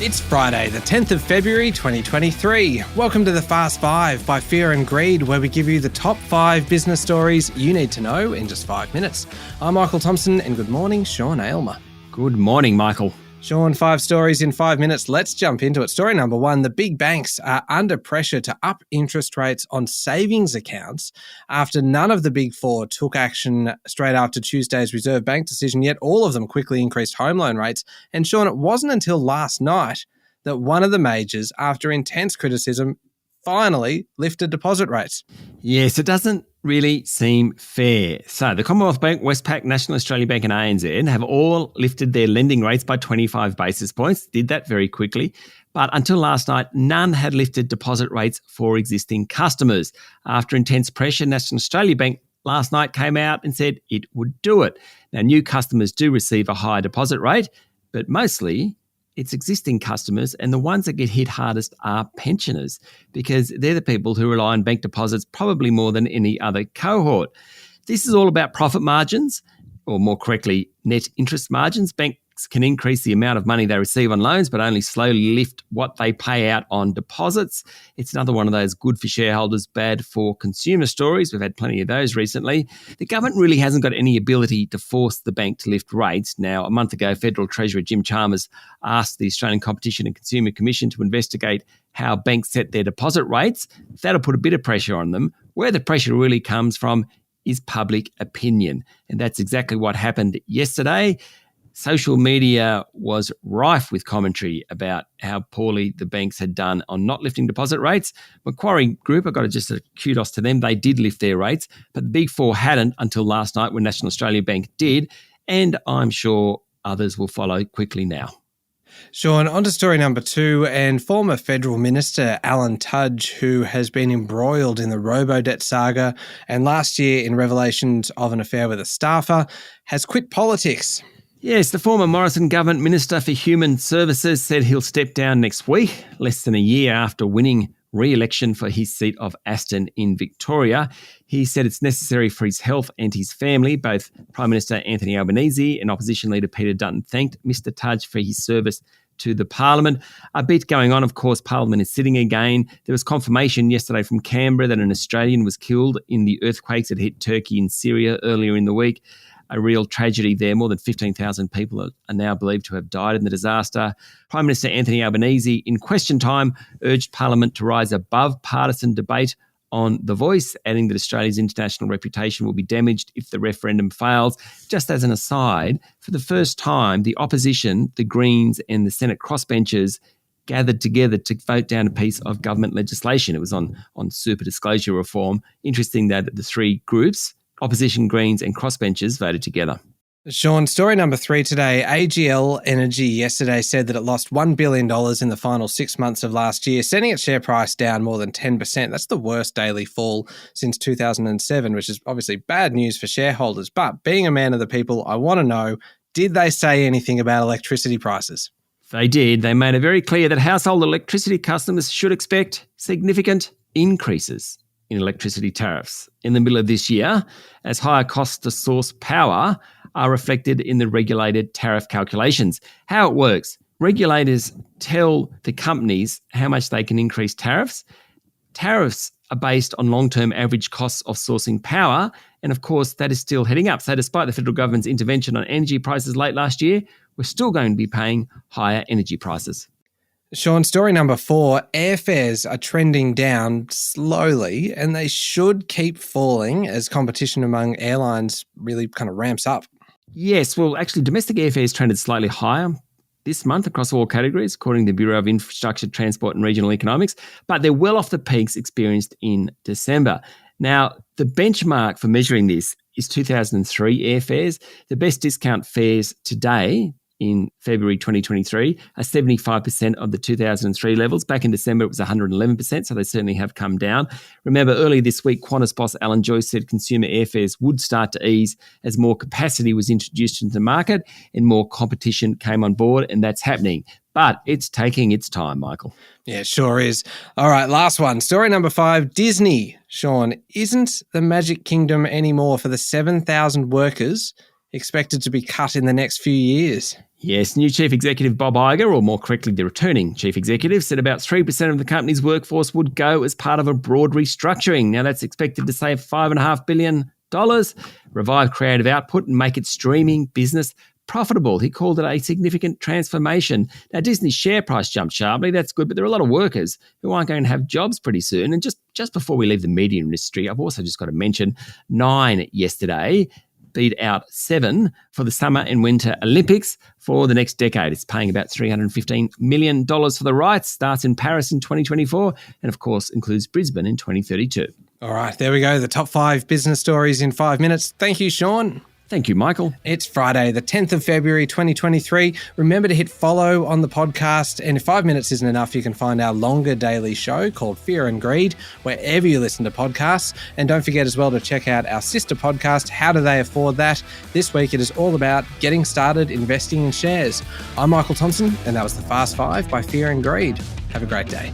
It's Friday, the 10th of February 2023. Welcome to the Fast Five by Fear and Greed, where we give you the top 5 business stories you need to know in just 5 minutes. I'm Michael Thompson, and good morning, Sean Aylmer. Good morning, Michael. Sean, 5 stories in 5 minutes. Let's jump into it. Story number 1, the big banks are under pressure to up interest rates on savings accounts after none of the big 4 took action straight after Tuesday's Reserve Bank decision, yet all of them quickly increased home loan rates. And Sean, it wasn't until last night that one of the majors, after intense criticism, finally lifted deposit rates. Yes, it doesn't really seem fair. So the Commonwealth Bank, Westpac, National Australia Bank and ANZ have all lifted their lending rates by 25 basis points, did that very quickly. But until last night, none had lifted deposit rates for existing customers. After intense pressure, National Australia Bank last night came out and said it would do it. Now, new customers do receive a higher deposit rate, but mostly it's existing customers, and the ones that get hit hardest are pensioners because they're the people who rely on bank deposits probably more than any other cohort. This is all about profit margins, or more correctly, net interest margins. Banks can increase the amount of money they receive on loans, but only slowly lift what they pay out on deposits. It's another one of those good for shareholders, bad for consumer stories. We've had plenty of those recently. The government really hasn't got any ability to force the bank to lift rates. Now, a month ago, Federal Treasurer Jim Chalmers asked the Australian Competition and Consumer Commission to investigate how banks set their deposit rates. That'll put a bit of pressure on them. Where the pressure really comes from is public opinion. And that's exactly what happened yesterday. Social media was rife with commentary about how poorly the banks had done on not lifting deposit rates. Macquarie Group, I've got to just a kudos to them, they did lift their rates, but the big 4 hadn't until last night when National Australia Bank did, and I'm sure others will follow quickly now. Sean, on to story number 2, and former Federal Minister Alan Tudge, who has been embroiled in the robo-debt saga and last year in revelations of an affair with a staffer, has quit politics. Yes, the former Morrison government Minister for Human Services said he'll step down next week, less than a year after winning re-election for his seat of Aston in Victoria. He said it's necessary for his health and his family. Both Prime Minister Anthony Albanese and Opposition Leader Peter Dutton thanked Mr Tudge for his service to the Parliament. A bit going on, of course, Parliament is sitting again. There was confirmation yesterday from Canberra that an Australian was killed in the earthquakes that hit Turkey and Syria earlier in the week. A real tragedy there. More than 15,000 people are now believed to have died in the disaster. Prime Minister Anthony Albanese, in question time, urged Parliament to rise above partisan debate on the voice, adding that Australia's international reputation will be damaged if the referendum fails. Just as an aside, for the first time, the opposition, the Greens and the Senate crossbenchers gathered together to vote down a piece of government legislation. It was on super disclosure reform. Interesting that the 3 groups, Opposition, Greens and crossbenchers, voted together. Sean, story number 3 today. AGL Energy yesterday said that it lost $1 billion in the final 6 months of last year, sending its share price down more than 10%. That's the worst daily fall since 2007, which is obviously bad news for shareholders. But being a man of the people, I want to know, did they say anything about electricity prices? They did. They made it very clear that household electricity customers should expect significant increases in electricity tariffs in the middle of this year, as higher costs to source power are reflected in the regulated tariff calculations. How it works, regulators tell the companies how much they can increase tariffs. Tariffs are based on long-term average costs of sourcing power, and of course that is still heading up. So despite the federal government's intervention on energy prices late last year, we're still going to be paying higher energy prices. Sean, story number 4, airfares are trending down slowly and they should keep falling as competition among airlines really kind of ramps up. Yes, well, actually, domestic airfares trended slightly higher this month across all categories, according to the Bureau of Infrastructure, Transport and Regional Economics, but they're well off the peaks experienced in December. Now, the benchmark for measuring this is 2003 airfares. The best discount fares today in February 2023 are 75% of the 2003 levels. Back in December, it was 111%, so they certainly have come down. Remember, earlier this week, Qantas boss Alan Joyce said consumer airfares would start to ease as more capacity was introduced into the market and more competition came on board, and that's happening. But it's taking its time, Michael. Yeah, it sure is. All right, last one. Story number 5, Disney, Sean, isn't the Magic Kingdom anymore for the 7,000 workers expected to be cut in the next few years. Yes, new Chief Executive Bob Iger, or more correctly, the returning Chief Executive, said about 3% of the company's workforce would go as part of a broad restructuring. Now, that's expected to save $5.5 billion, revive creative output and make its streaming business profitable. He called it a significant transformation. Now, Disney's share price jumped sharply. That's good, but there are a lot of workers who aren't going to have jobs pretty soon. And just before we leave the media industry, I've also just got to mention 9 yesterday beat out 7 for the Summer and Winter Olympics for the next decade. It's paying about $315 million for the rights, starts in Paris in 2024, and of course includes Brisbane in 2032. All right, there we go. The top 5 business stories in 5 minutes. Thank you, Sean. Thank you, Michael. It's Friday, the 10th of February, 2023. Remember to hit follow on the podcast. And if 5 minutes isn't enough, you can find our longer daily show called Fear and Greed, wherever you listen to podcasts. And don't forget as well to check out our sister podcast, How Do They Afford That? This week it is all about getting started investing in shares. I'm Michael Thompson, and that was the Fast 5 by Fear and Greed. Have a great day.